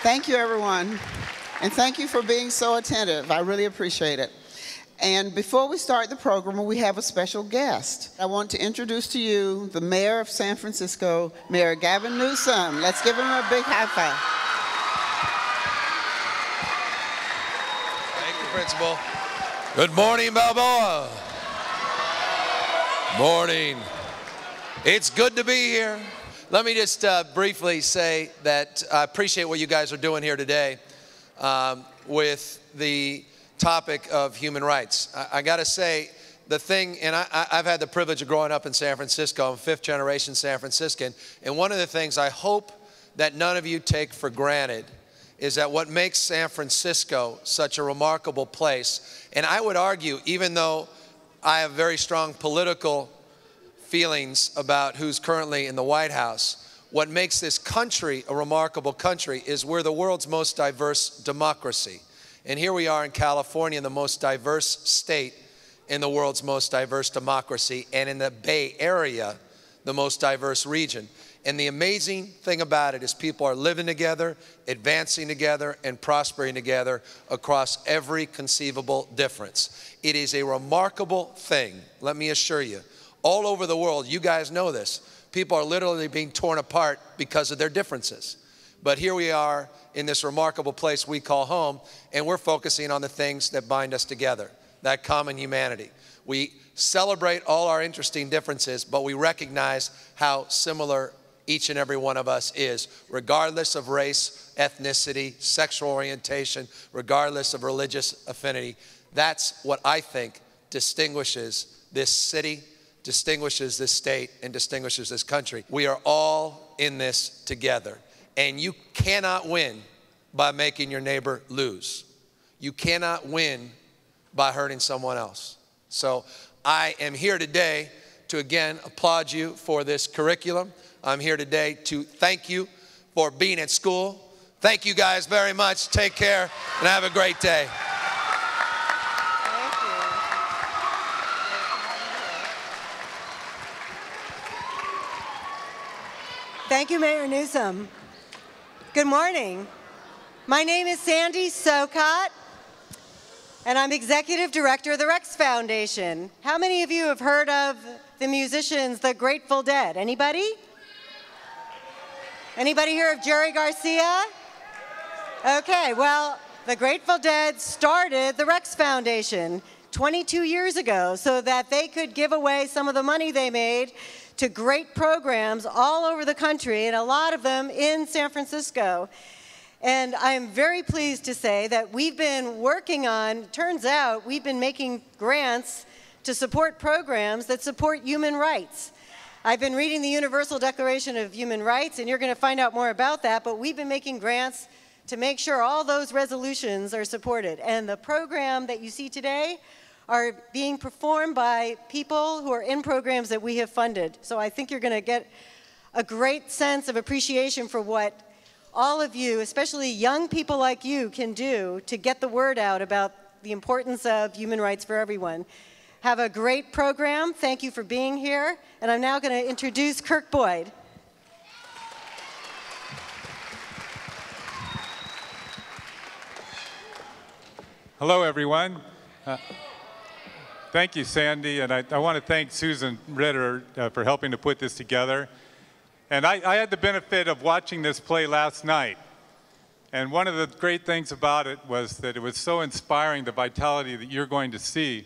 Thank you, everyone. And thank you for being so attentive. I really appreciate it. And before we start the program, we have a special guest. I want to introduce to you the Mayor of San Francisco, Mayor Gavin Newsom. Let's give him a big high five. Thank you, Principal. Good morning, Balboa. Morning. It's good to be here. Let me just briefly say that I appreciate what you guys are doing here today with the topic of human rights. I got to say, the thing, and I've had the privilege of growing up in San Francisco. I'm fifth generation San Franciscan. And one of the things I hope that none of you take for granted is that what makes San Francisco such a remarkable place, and I would argue, even though I have very strong political feelings about who's currently in the White House, what makes this country a remarkable country is we're the world's most diverse democracy. And here we are in California, the most diverse state in the world's most diverse democracy, and in the Bay Area, the most diverse region. And the amazing thing about it is people are living together, advancing together, and prospering together across every conceivable difference. It is a remarkable thing, let me assure you. All over the world, you guys know this, people are literally being torn apart because of their differences. But here we are in this remarkable place we call home, and we're focusing on the things that bind us together, that common humanity. We celebrate all our interesting differences, but we recognize how similar each and every one of us is, regardless of race, ethnicity, sexual orientation, regardless of religious affinity. That's what I think distinguishes this city, distinguishes this state, and distinguishes this country. We are all in this together. And you cannot win by making your neighbor lose. You cannot win by hurting someone else. So I am here today to again applaud you for this curriculum. I'm here today to thank you for being at school. Thank you guys very much. Take care and have a great day. Thank you, Mayor Newsom. Good morning. My name is Sandy Socott, and I'm Executive Director of the Rex Foundation. How many of you have heard of the musicians, the Grateful Dead? Anybody? Anybody hear of Jerry Garcia? Okay, well, the Grateful Dead started the Rex Foundation 22 years ago so that they could give away some of the money they made to great programs all over the country, and a lot of them in San Francisco. And I'm very pleased to say that we've been working on, turns out, we've been making grants to support programs that support human rights. I've been reading the Universal Declaration of Human Rights, and you're going to find out more about that, but we've been making grants to make sure all those resolutions are supported. And the program that you see today are being performed by people who are in programs that we have funded. So I think you're going to get a great sense of appreciation for what all of you, especially young people like you, can do to get the word out about the importance of human rights for everyone. Have a great program. Thank you for being here. And I'm now going to introduce Kirk Boyd. Hello, everyone. Thank you, Sandy, and I want to thank Susan Ritter for helping to put this together. And I had the benefit of watching this play last night. And one of the great things about it was that it was so inspiring, the vitality that you're going to see.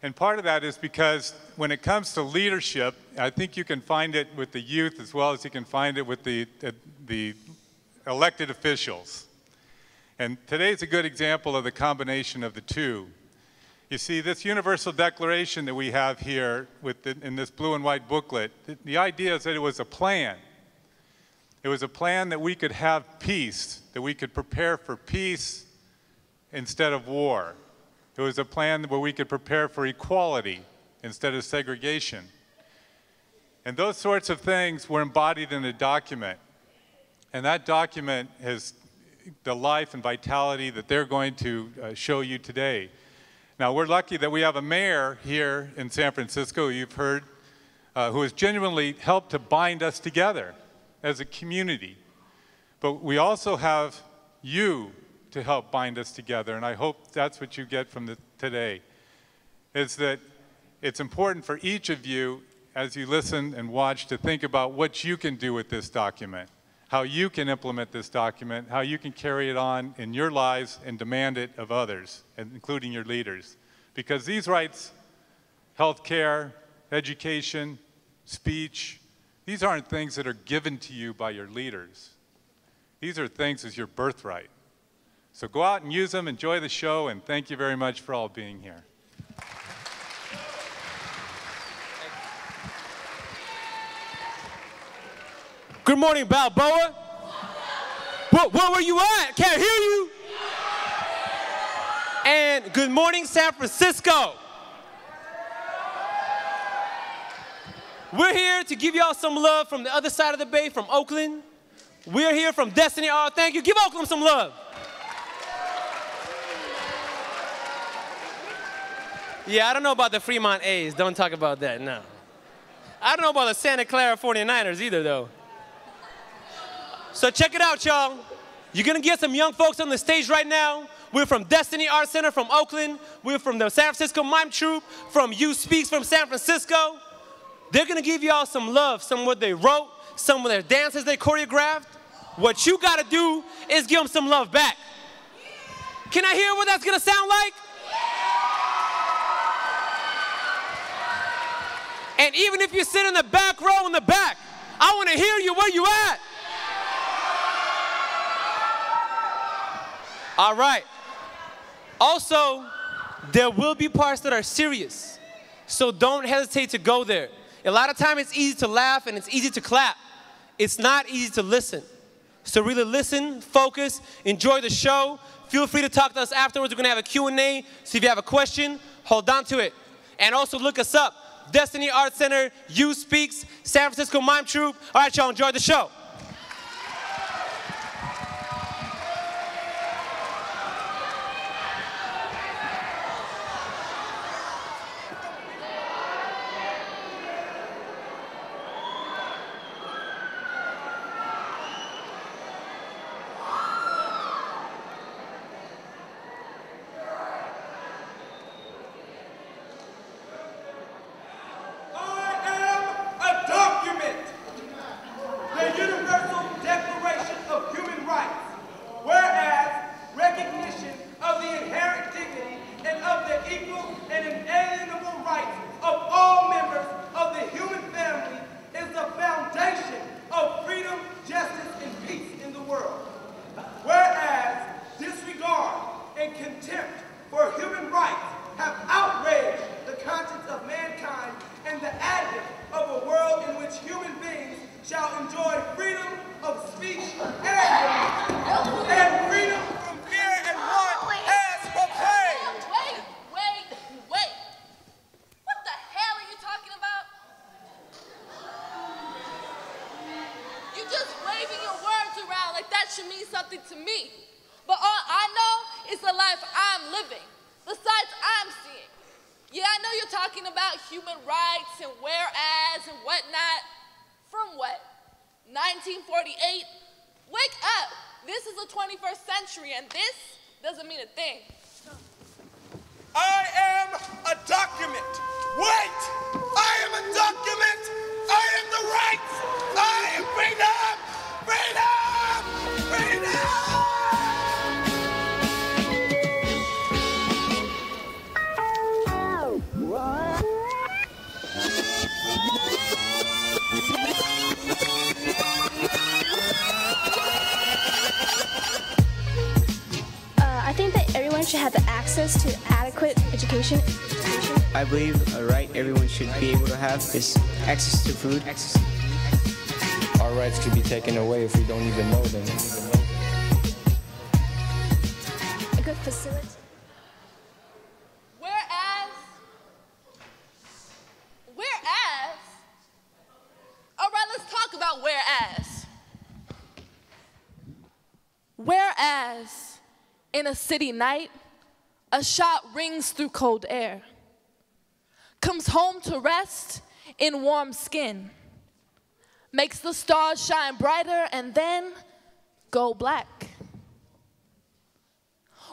And part of that is because when it comes to leadership, I think you can find it with the youth as well as you can find it with the elected officials. And today's a good example of the combination of the two. You see, this Universal Declaration that we have here in this blue and white booklet, the idea is that it was a plan. It was a plan that we could have peace, that we could prepare for peace instead of war. It was a plan where we could prepare for equality instead of segregation. And those sorts of things were embodied in a document. And that document has the life and vitality that they're going to show you today. Now, we're lucky that we have a mayor here in San Francisco, you've heard, who has genuinely helped to bind us together as a community. but we also have you to help bind us together, and I hope that's what you get from today, is that it's important for each of you, as you listen and watch, to think about what you can do with this document, how you can implement this document, how you can carry it on in your lives and demand it of others, including your leaders. Because these rights, health care, education, speech, these aren't things that are given to you by your leaders. These are things as your birthright. So go out and use them, enjoy the show, and thank you very much for all being here. Good morning, Balboa. Where were you at? Can't hear you. And good morning, San Francisco. We're here to give y'all some love from the other side of the bay, from Oakland. We're here from Destiny Art. Thank you. Give Oakland some love. Yeah, I don't know about the Fremont A's. Don't talk about that, no. I don't know about the Santa Clara 49ers either, though. So check it out, y'all. You're going to get some young folks on the stage right now. We're from Destiny Art Center from Oakland. We're from the San Francisco Mime Troupe, from You Speaks from San Francisco. They're going to give y'all some love, some of what they wrote, some of their dances they choreographed. What you got to do is give them some love back. Can I hear what that's going to sound like? And even if you sit in the back row in the back, I want to hear you where you at. All right. Also, there will be parts that are serious, so don't hesitate to go there. A lot of times it's easy to laugh and it's easy to clap. It's not easy to listen. So really listen, focus, enjoy the show. Feel free to talk to us afterwards. We're going to have a Q&A, so if you have a question, hold on to it. And also look us up. Destiny Art Center, You Speaks, San Francisco Mime Troupe. All right, y'all, enjoy the show. And this doesn't mean a thing. I am a document. Wait! I am a document. I am the rights. I am freedom. Freedom. Freedom. I think that everyone should have the access to adequate education. I believe a right everyone should be able to have is access to food. Our rights could be taken away if we don't even know them. A good facility. All right, let's talk about whereas. Whereas, in a city night, a shot rings through cold air, comes home to rest in warm skin, makes the stars shine brighter, and then go black.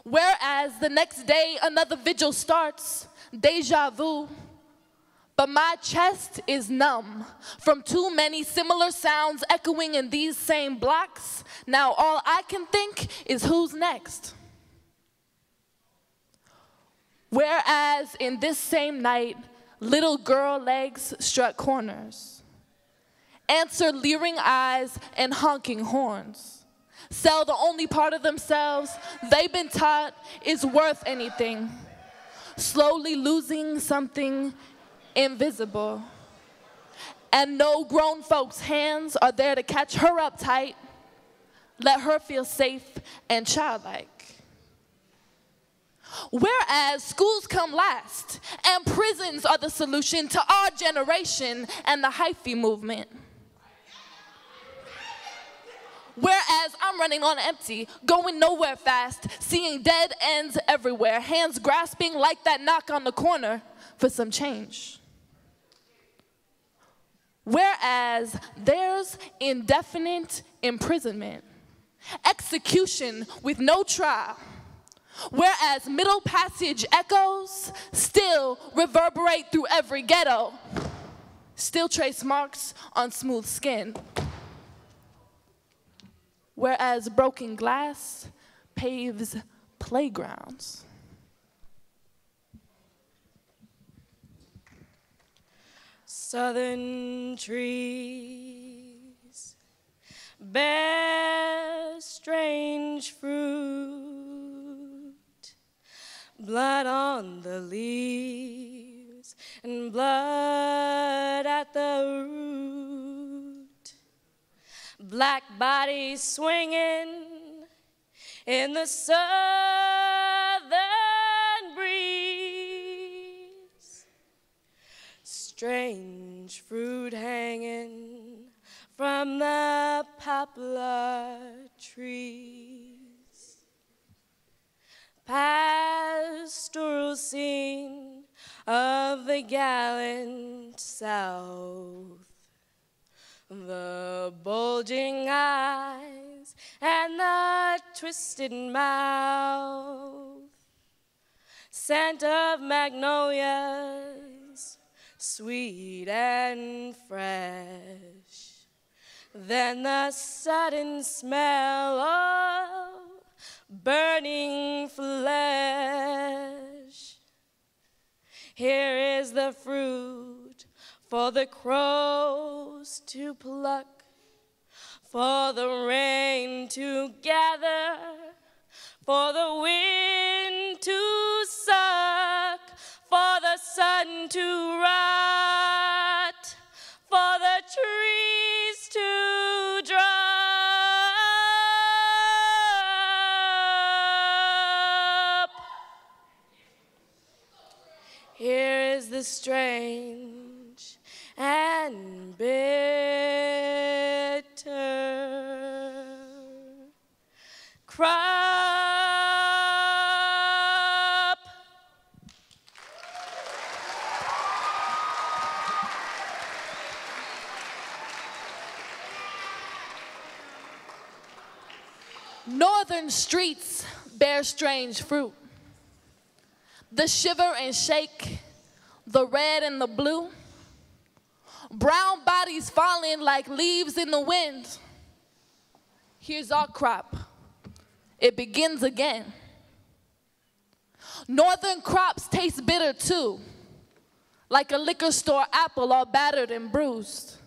Whereas the next day another vigil starts, deja vu. But my chest is numb from too many similar sounds echoing in these same blocks. Now all I can think is who's next. Whereas in this same night, little girl legs strut corners, answer leering eyes and honking horns, sell the only part of themselves they've been taught is worth anything, slowly losing something invisible. And no grown folks' hands are there to catch her up tight, let her feel safe and childlike. Whereas schools come last and prisons are the solution to our generation and the hyphy movement. Whereas I'm running on empty, going nowhere fast, seeing dead ends everywhere, hands grasping like that knock on the corner for some change. Whereas there's indefinite imprisonment, execution with no trial. Whereas Middle Passage echoes still reverberate through every ghetto, still trace marks on smooth skin. Whereas broken glass paves playgrounds. Southern trees bear strange fruit, blood on the leaves and blood at the root, black bodies swinging in the southern breeze, strange fruit hanging from the poplar trees, pastoral scene of the gallant South, the bulging eyes and the twisted mouth, scent of magnolias, sweet and fresh, then the sudden smell of burning flesh. Here is the fruit for the crows to pluck, for the rain to gather, for the wind to suck, for the sun to rot, for the trees to drop. Here is the strange and bitter crop. Northern streets bear strange fruit. The shiver and shake, the red and the blue. Brown bodies falling like leaves in the wind. Here's our crop. It begins again. Northern crops taste bitter too, like a liquor store apple all battered and bruised.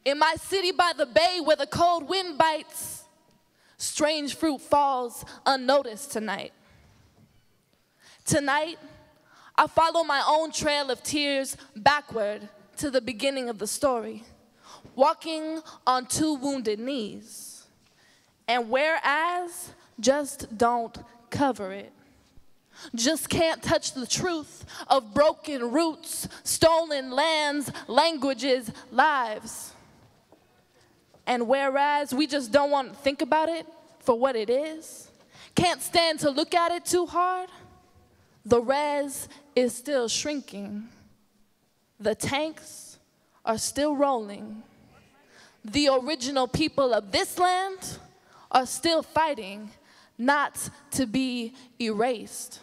In my city by the bay where the cold wind bites, strange fruit falls unnoticed tonight. Tonight, I follow my own trail of tears backward to the beginning of the story, walking on two wounded knees. And whereas, just don't cover it. Just can't touch the truth of broken roots, stolen lands, languages, lives. And whereas we just don't want to think about it for what it is, can't stand to look at it too hard, the res is still shrinking. The tanks are still rolling. The original people of this land are still fighting not to be erased.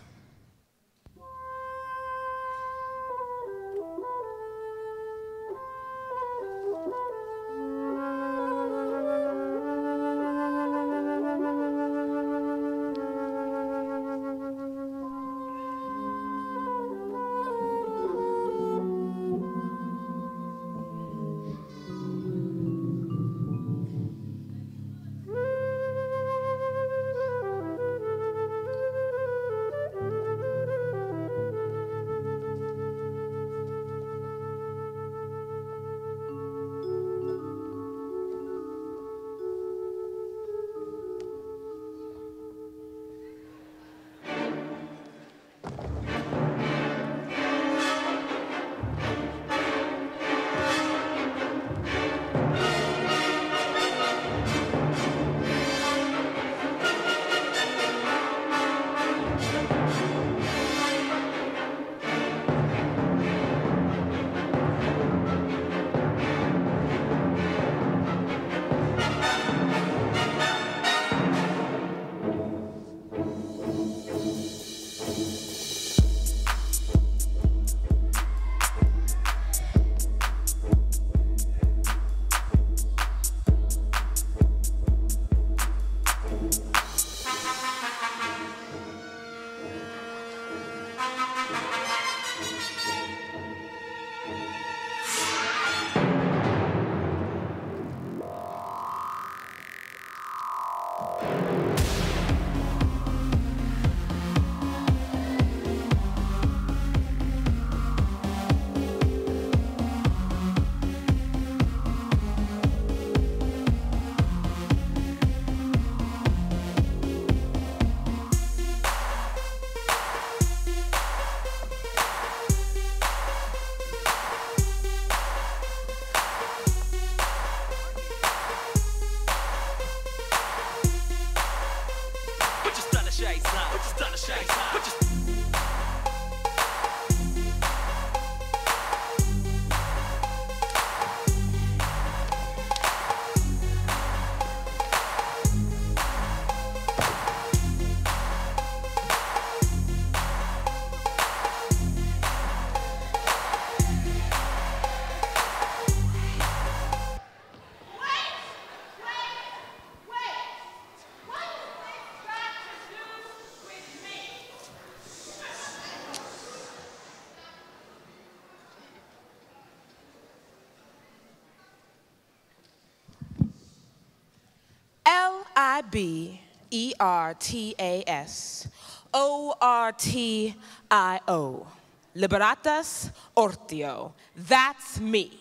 Libertas, O-R-T-I-O. Liberatas Ortio. That's me.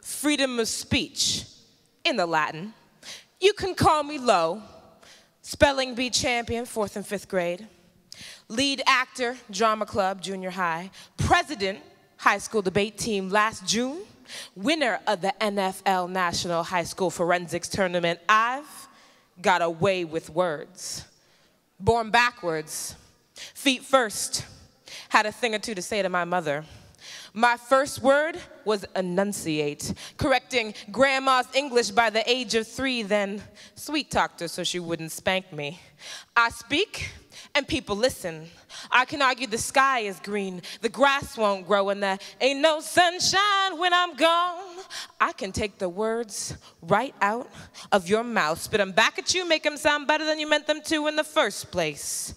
Freedom of speech in the Latin. You can call me Lo. Spelling bee champion, 4th and 5th grade. Lead actor, drama club, junior high. President, high school debate team last June. Winner of the NFL National High School Forensics Tournament. I've got a way with words. Born backwards, feet first. Had a thing or two to say to my mother. My first word was enunciate, correcting grandma's English by the age of 3, then sweet-talked her so she wouldn't spank me. I speak, and people listen. I can argue the sky is green, the grass won't grow, and there ain't no sunshine when I'm gone. I can take the words right out of your mouth, spit them back at you, make them sound better than you meant them to in the first place.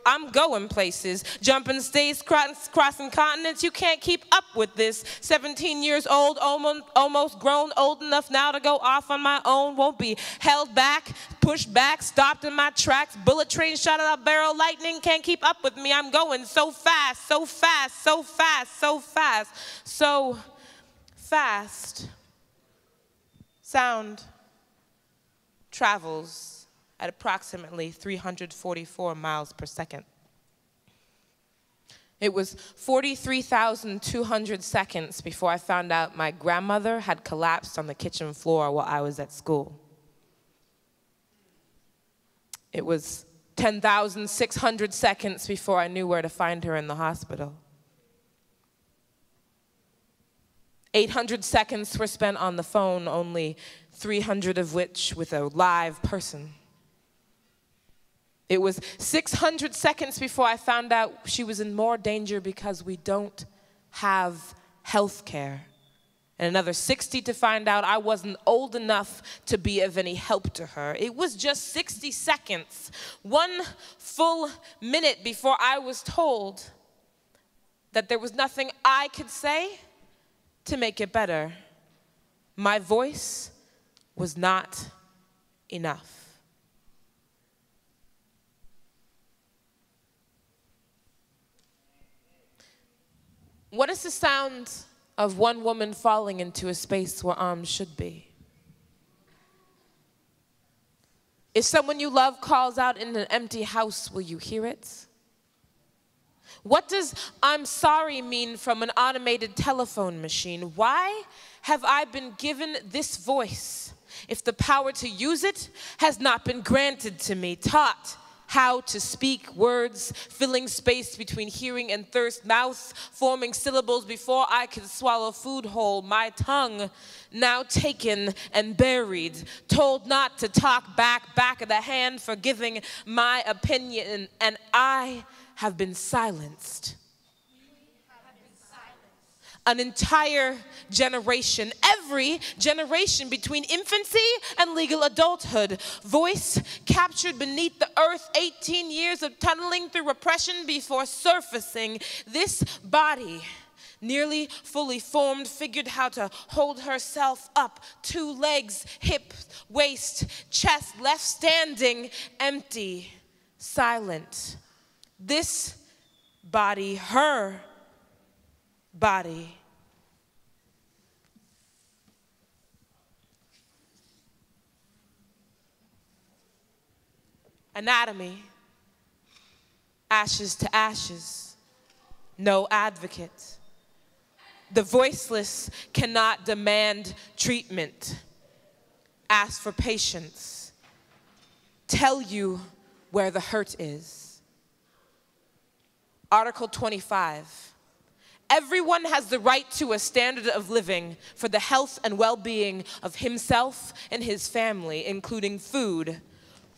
I'm going places, jumping states, crossing continents. You can't keep up with this. 17 years old, almost grown, old enough now to go off on my own. Won't be held back, pushed back, stopped in my tracks. Bullet train shot out barrel lightning. Can't keep up with me. I'm going so fast, so fast, so fast, so fast, so fast. Sound travels at approximately 344 miles per second. It was 43,200 seconds before I found out my grandmother had collapsed on the kitchen floor while I was at school. It was 10,600 seconds before I knew where to find her in the hospital. 800 seconds were spent on the phone, only 300 of which with a live person. It was 600 seconds before I found out she was in more danger because we don't have health care. And another 60 to find out I wasn't old enough to be of any help to her. It was just 60 seconds, 1 full minute before I was told that there was nothing I could say to make it better. My voice was not enough. What is the sound of one woman falling into a space where arms should be? If someone you love calls out in an empty house, will you hear it? What does "I'm sorry" mean from an automated telephone machine? Why have I been given this voice if the power to use it has not been granted to me, taught how to speak words, filling space between hearing and thirst, mouth forming syllables before I could swallow food whole, my tongue now taken and buried, told not to talk back of the hand for giving my opinion, and I have been silenced. An entire generation, every generation between infancy and legal adulthood, voice captured beneath the earth, 18 years of tunneling through repression before surfacing. This body, nearly fully formed, figured how to hold herself up, 2 legs, hip, waist, chest, left standing, empty, silent. This body, her body. Anatomy, ashes to ashes, no advocate. The voiceless cannot demand treatment, ask for patience, tell you where the hurt is. Article 25. Everyone has the right to a standard of living for the health and well-being of himself and his family, including food,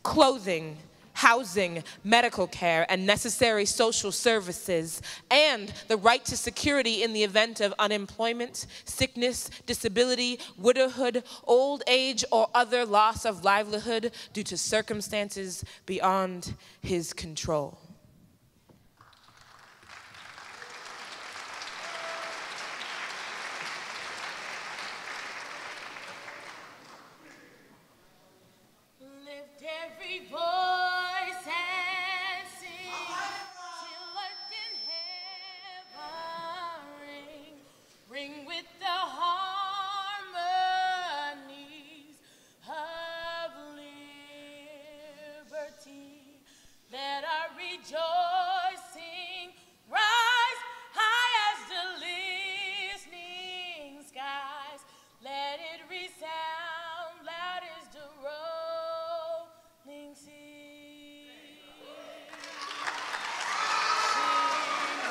clothing, housing, medical care, and necessary social services, and the right to security in the event of unemployment, sickness, disability, widowhood, old age, or other loss of livelihood due to circumstances beyond his control. Every voice and sing till earth and heaven ring with the harmonies of liberty. Let our rejoicing rise high as the listening skies. Let it resound loud as the rolling sea. Sing a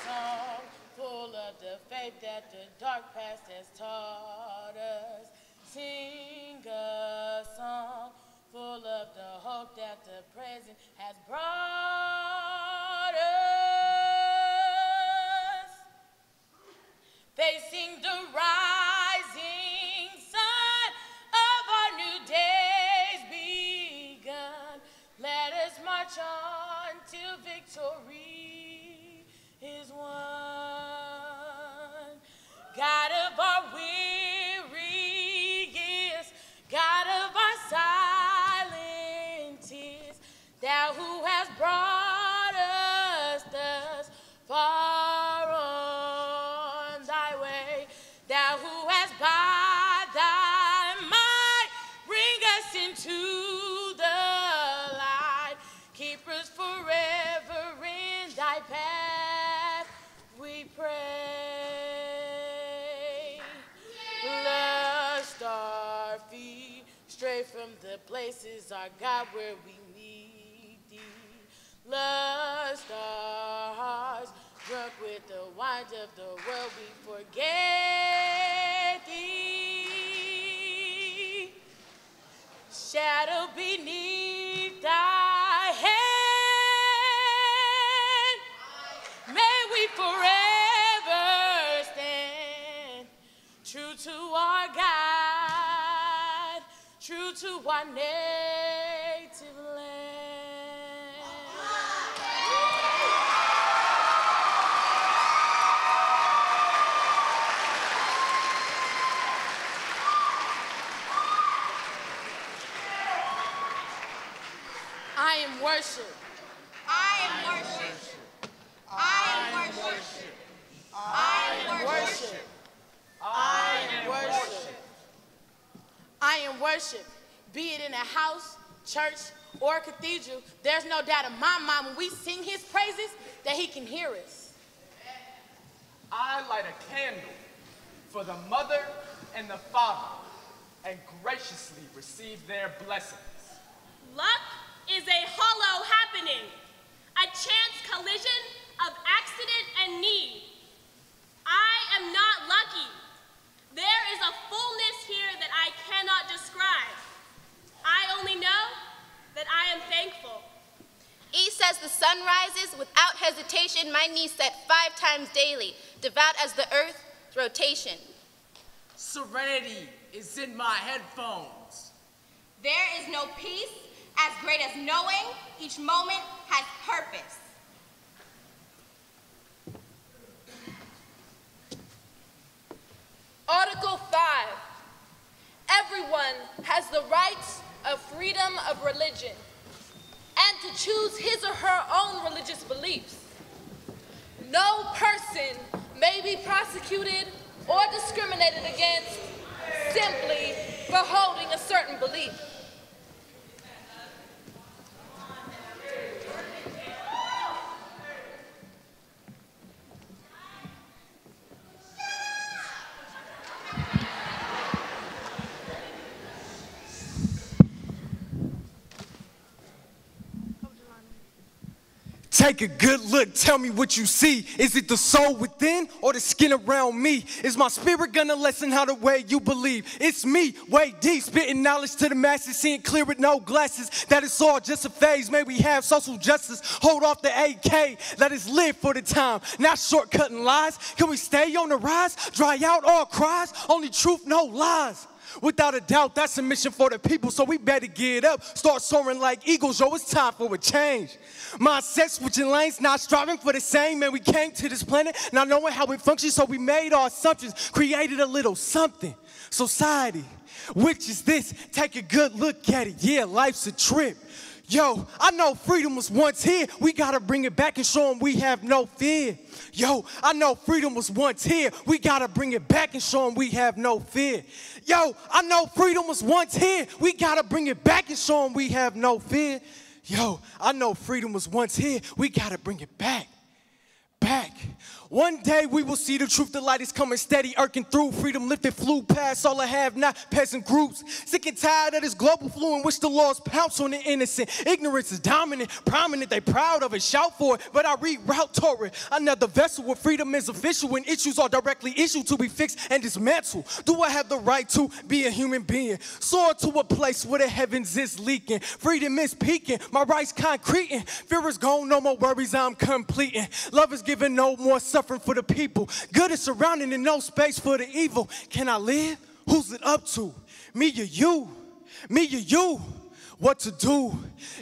song full of the faith that the dark past has taught us. Sing a song full of the hope that the present has brought us. Facing the rising sun of our new day's begun. Let us march on till victory is won. God of our weary years, God of our silent tears, thou who hast brought us thus far on thy way, thou who hast by thy might bring us into the light, keep us forever in thy path, we pray. Lust our feet stray from the places, our God, where we need thee. Lust our hearts drunk with the wine of the world, we forget thee. Shadow beneath thy to our God, true to our native land. I am worship. I am worship. I am worship. I am worship. I am worship. I am worship. Be it in a house, church, or a cathedral, there's no doubt in my mind when we sing his praises that he can hear us. I light a candle for the mother and the father and graciously receive their blessings. Luck is a hollow happening, a chance collision of accident and need. I am not lucky. There is a fullness here that I cannot describe. I only know that I am thankful. East as the sun rises, without hesitation, my knees set 5 times daily, devout as the earth's rotation. Serenity is in my headphones. There is no peace as great as knowing each moment has purpose. Article 5. Everyone has the right of freedom of religion and to choose his or her own religious beliefs. No person may be prosecuted or discriminated against simply for holding a certain belief. Take a good look, tell me what you see. Is it the soul within or the skin around me? Is my spirit gonna lessen how the way you believe? It's me, way deep, spitting knowledge to the masses, seeing clear with no glasses. That it's all just a phase, may we have social justice. Hold off the AK, let us live for the time, not shortcutting lies. Can we stay on the rise, dry out all cries? Only truth, no lies. Without a doubt, that's a mission for the people, so we better get up, start soaring like eagles. Yo, it's time for a change. Mindset switching lanes, not striving for the same. Man, we came to this planet not knowing how it functions, so we made our assumptions, created a little something. Society, which is this? Take a good look at it. Yeah, life's a trip. Yo, I know freedom was once here. We gotta bring it back and show them we have no fear. Yo, I know freedom was once here. We gotta bring it back and show them we have no fear. Yo, I know freedom was once here. We gotta bring it back and show them we have no fear. Yo, I know freedom was once here. We gotta bring it back. Back. One day we will see the truth, the light is coming steady, irking through. Freedom lifted, flew past all I have, not peasant groups. Sick and tired of this global flu in which the laws pounce on the innocent. Ignorance is dominant, prominent, they proud of it, shout for it, but I reroute toward it. Another vessel where freedom is official when issues are directly issued to be fixed and dismantled. Do I have the right to be a human being? Soar to a place where the heavens is leaking. Freedom is peaking, my rights concreting. Fear is gone, no more worries, I'm completing. Love is given, no more suffering for the people. Good is surrounding and no space for the evil. Can I live? Who's it up to? Me or you? Me or you? What to do?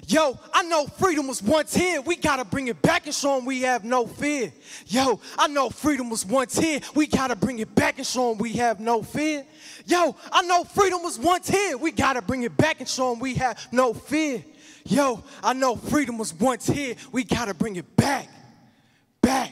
Yo, I know freedom was once here. We gotta bring it back and show them we have no fear. Yo, I know freedom was once here. We gotta bring it back and show them we have no fear. Yo, I know freedom was once here. We gotta bring it back and show them we have no fear. Yo, I know freedom was once here. We gotta bring it back. Back.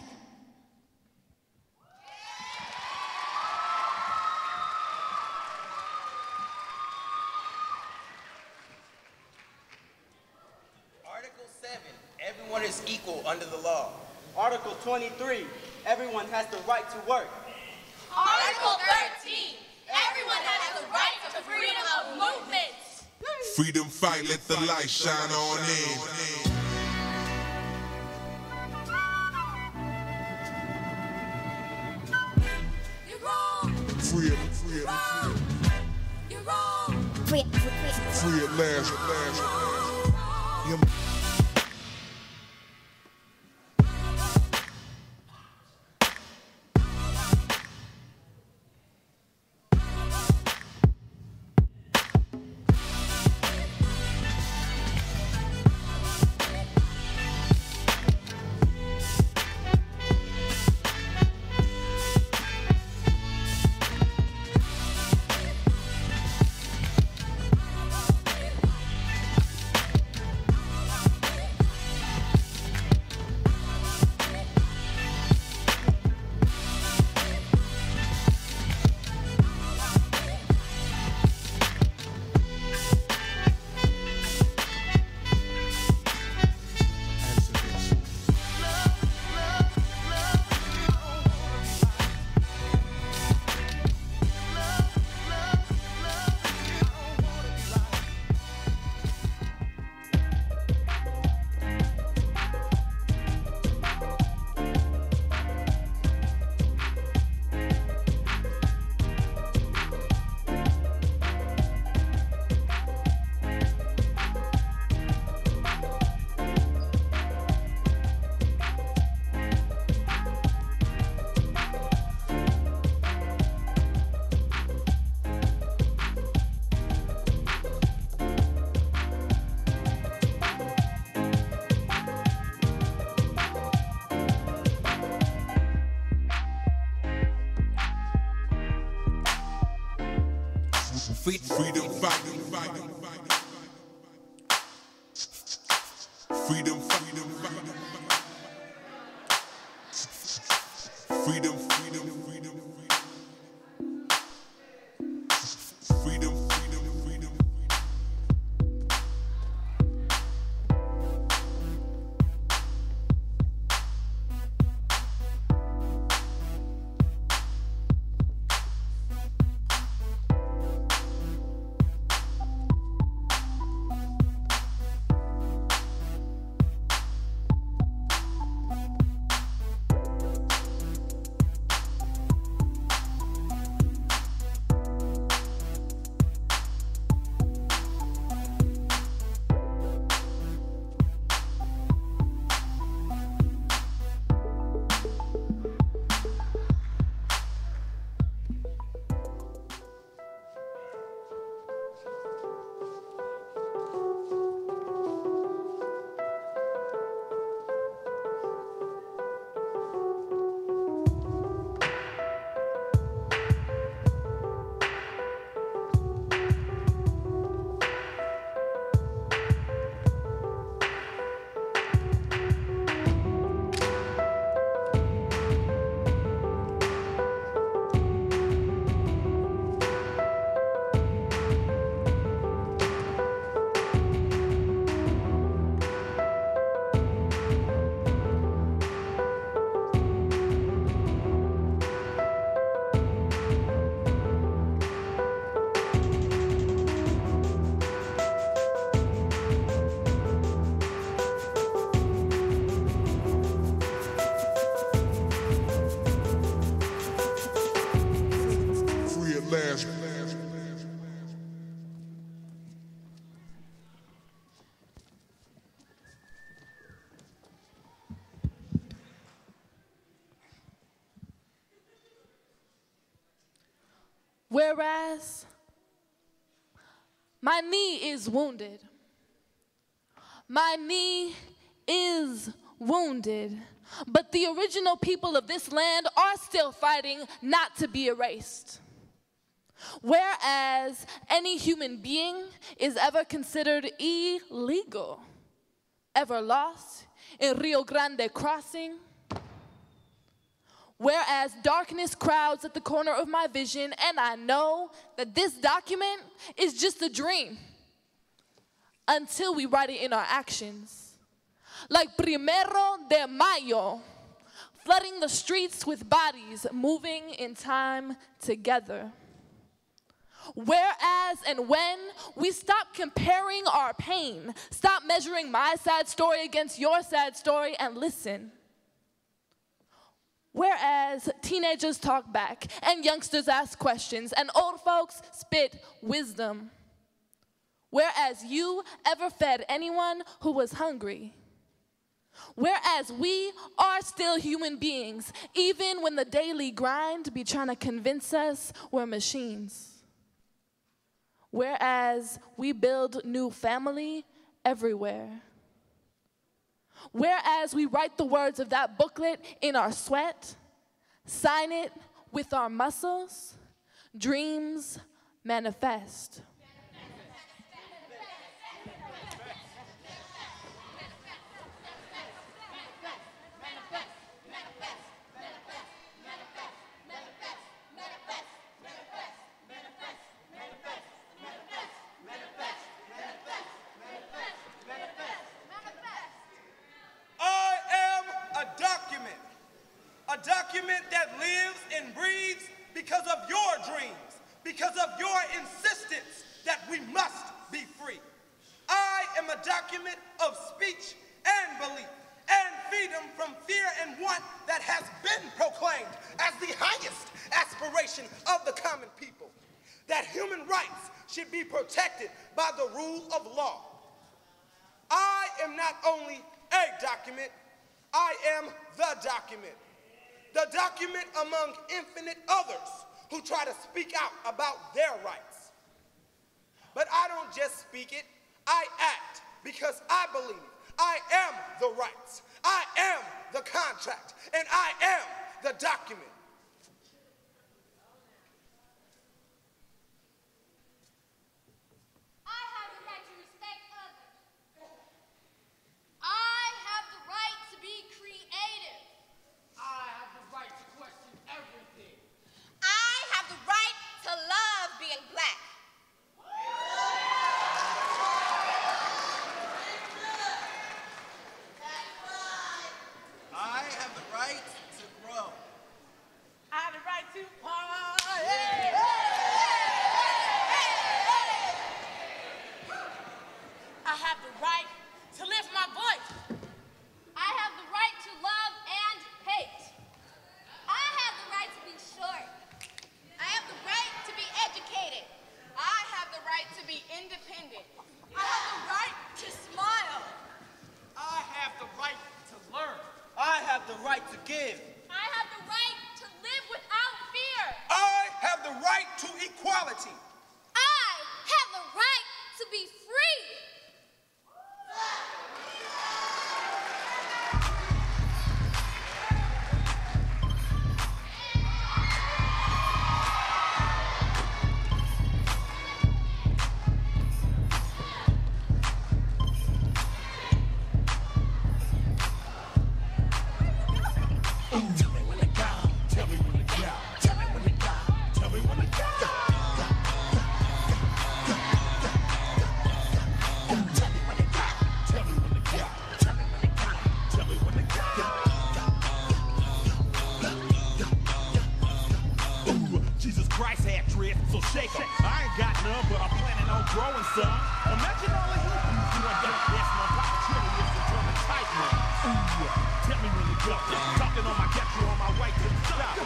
Article 7, everyone is equal under the law. Article 23, everyone has the right to work. Article 13, everyone has the right to freedom of movement. Freedom fight, let the light shine on in. Free it, free it, You're wrong. Free it, free it. free at last, Freedom fighting. Freedom fighting. Freedom. Whereas my knee is wounded. My knee is wounded. But the original people of this land are still fighting not to be erased. Whereas any human being is ever considered illegal, ever lost in Rio Grande Crossing. Whereas darkness crowds at the corner of my vision, and I know that this document is just a dream until we write it in our actions. Like Primero de Mayo, flooding the streets with bodies moving in time together. Whereas and when we stop comparing our pain, stop measuring my sad story against your sad story, and listen. Whereas teenagers talk back, and youngsters ask questions, and old folks spit wisdom. Whereas you ever fed anyone who was hungry. Whereas we are still human beings, even when the daily grind be trying to convince us we're machines. Whereas we build new family everywhere. Whereas we write the words of that booklet in our sweat, sign it with our muscles, dreams manifest. A document that lives and breathes because of your dreams, because of your insistence that we must be free. I am a document of speech and belief and freedom from fear and want that has been proclaimed as the highest aspiration of the common people, that human rights should be protected by the rule of law. I am not only a document, I am the document. The document among infinite others who try to speak out about their rights. But I don't just speak it, I act because I believe I am the rights, I am the contract, and I am the document. equality. I have the right to be free. Jesus Christ had dreads, so shake 'em. I ain't got none, but I'm planning on growing some. Imagine all the Hebrews doing that. That's my pop chili is the turn tight one. Ooh, tell me when you go. Talking on my capture on my way to the stop.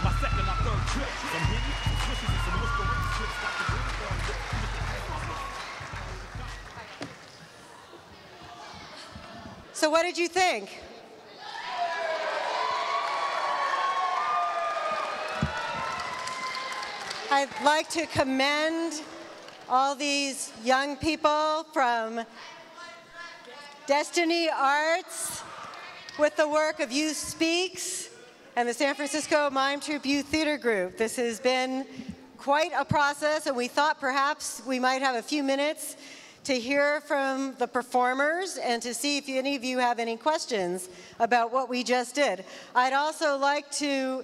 My second or third trip. Some hitty, some swishes, and some whisperings. So what did you think? I'd like to commend all these young people from Destiny Arts with the work of Youth Speaks and the San Francisco Mime Troupe Youth Theater Group. This has been quite a process, and we thought perhaps we might have a few minutes to hear from the performers and to see if any of you have any questions about what we just did. I'd also like to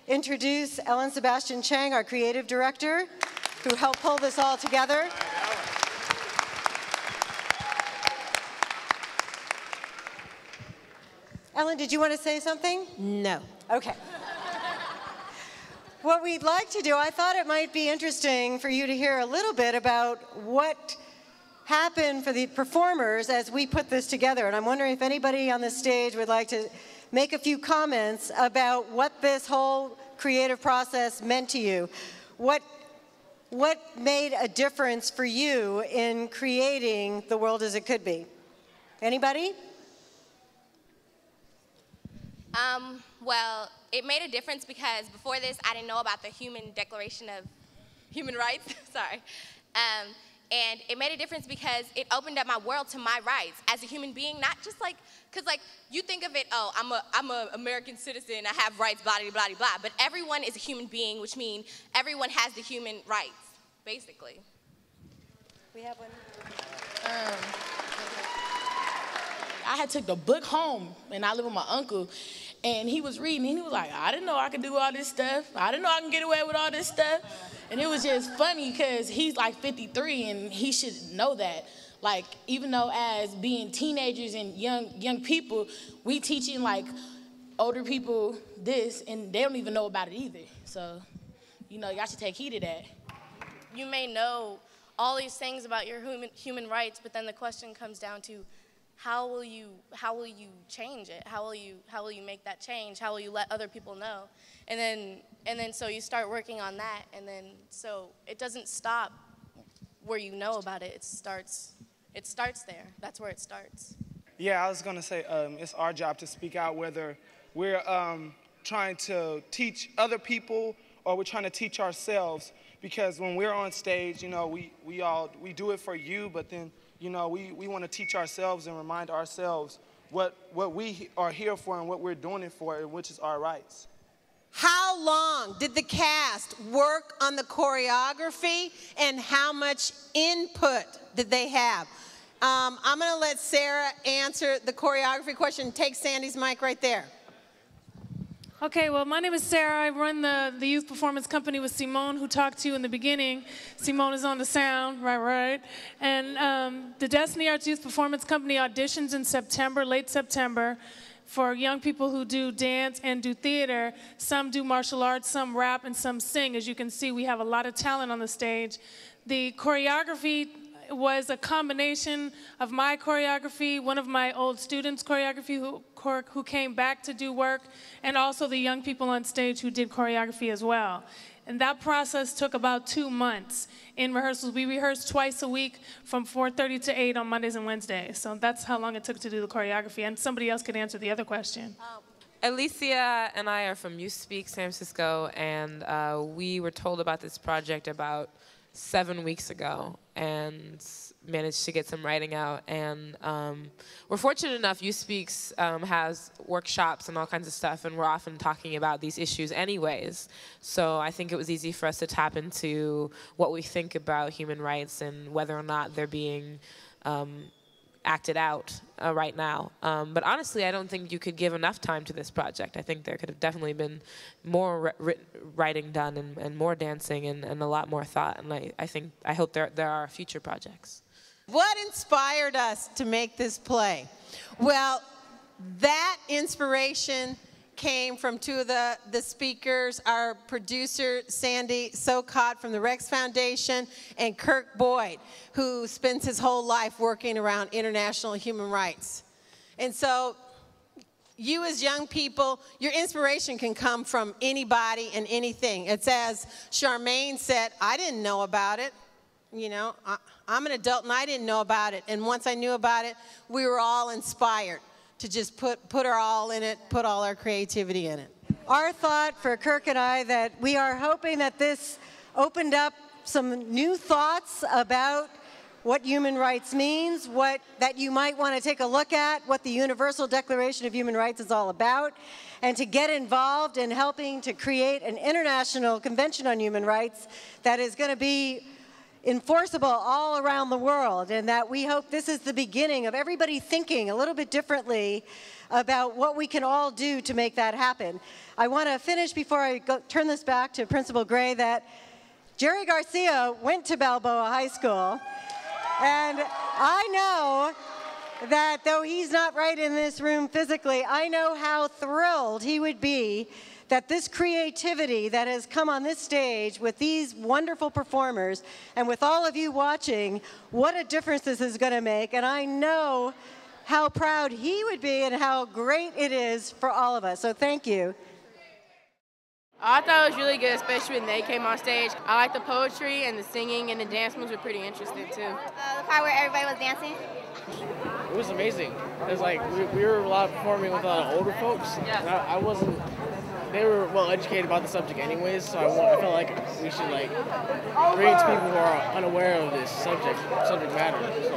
introduce Ellen Sebastian Chang, our creative director, who helped pull this all together. Ellen, did you want to say something? No. Okay. What we'd like to do, I thought it might be interesting for you to hear a little bit about what happened for the performers as we put this together. And I'm wondering if anybody on the stage would like to make a few comments about what this whole creative process meant to you. What made a difference for you in creating The World as It Could Be? Anybody? Well, it made a difference because before this, I didn't know about the Human Declaration of Human Rights. Sorry. And it made a difference because it opened up my world to my rights as a human being, not just like, because like you think of it, oh, I'm an American citizen, I have rights, blah, blah, blah, blah, but everyone is a human being, which means everyone has the human rights, basically. We have one. I had took the book home, and I live with my uncle, and he was reading, and he was like, I didn't know I could do all this stuff. I didn't know I can get away with all this stuff. And it was just funny because he's like 53, and he should know that. Like, even though as being teenagers and young people, we teaching like older people this, and they don't even know about it either. So, you know, y'all should take heed of that. You may know all these things about your human rights, but then the question comes down to, how will you change it? How will you make that change? How will you let other people know? And then so you start working on that, and then so it doesn't stop where you know about it. It starts there. That's where it starts. Yeah, I was gonna say it's our job to speak out, whether we're trying to teach other people or we're trying to teach ourselves. Because when we're on stage, you know, we do it for you, but then, you know, we want to teach ourselves and remind ourselves what we are here for and what we're doing it for, which is our rights. How long did the cast work on the choreography, and how much input did they have? I'm going to let Sarah answer the choreography question. Take Sandy's mic right there. Okay, well, my name is Sarah. I run the youth performance company with Simone, who talked to you in the beginning. Simone is on the sound, right. And the Destiny Arts Youth Performance Company auditions in September, late September, for young people who do dance and do theater. Some do martial arts, some rap, and some sing. As you can see, we have a lot of talent on the stage. The choreography was a combination of my choreography, one of my old students' choreography who came back to do work, and also the young people on stage who did choreography as well. And that process took about 2 months in rehearsals. We rehearsed twice a week from 4:30 to 8 on Mondays and Wednesdays. So that's how long it took to do the choreography. And somebody else could answer the other question. Alicia and I are from Youth Speak San Francisco, and we were told about this project about 7 weeks ago and managed to get some writing out. And we're fortunate enough, Youth Speaks has workshops and all kinds of stuff, and we're often talking about these issues anyways. So I think it was easy for us to tap into what we think about human rights and whether or not they're being acted out right now. But honestly, I don't think you could give enough time to this project. I think there could have definitely been more writing done and more dancing and a lot more thought. And I hope there are future projects. What inspired us to make this play? Well, that inspiration came from two of the speakers, our producer, Sandy Sokot from the Rex Foundation, and Kirk Boyd, who spends his whole life working around international human rights. And so you as young people, your inspiration can come from anybody and anything. It's as Charmaine said, I didn't know about it. You know, I'm an adult and I didn't know about it. And once I knew about it, we were all inspired to just put our all in it, put all our creativity in it. Our thought for Kirk and I that we are hoping that this opened up some new thoughts about what human rights means, that you might want to take a look at, what the Universal Declaration of Human Rights is all about, and to get involved in helping to create an international convention on human rights that is going to be enforceable all around the world, and that we hope this is the beginning of everybody thinking a little bit differently about what we can all do to make that happen. I want to finish before I turn this back to Principal Gray that Jerry Garcia went to Balboa High School, and I know that though he's not right in this room physically, I know how thrilled he would be that this creativity that has come on this stage with these wonderful performers and with all of you watching, what a difference this is going to make. And I know how proud he would be and how great it is for all of us. So thank you. I thought it was really good, especially when they came on stage. I like the poetry and the singing and the dance moves were pretty interesting too. The part where everybody was dancing? It was amazing. It was like we were a lot performing with a lot of older folks. Yeah. And I wasn't. They were well educated about the subject anyways, so I felt like we should like bring it to people who are unaware of this subject matter. So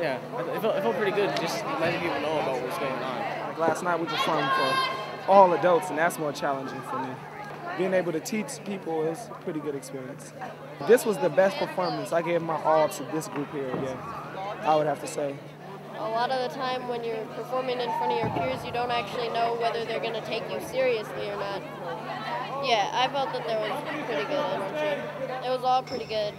yeah, it felt pretty good just letting people know about what's going on. Like last night we performed for all adults, and that's more challenging for me. Being able to teach people is a pretty good experience. This was the best performance. I gave my all to this group here, yeah, I would have to say. A lot of the time when you're performing in front of your peers, you don't actually know whether they're going to take you seriously or not. Yeah, I felt that there was pretty good energy. It was all pretty good.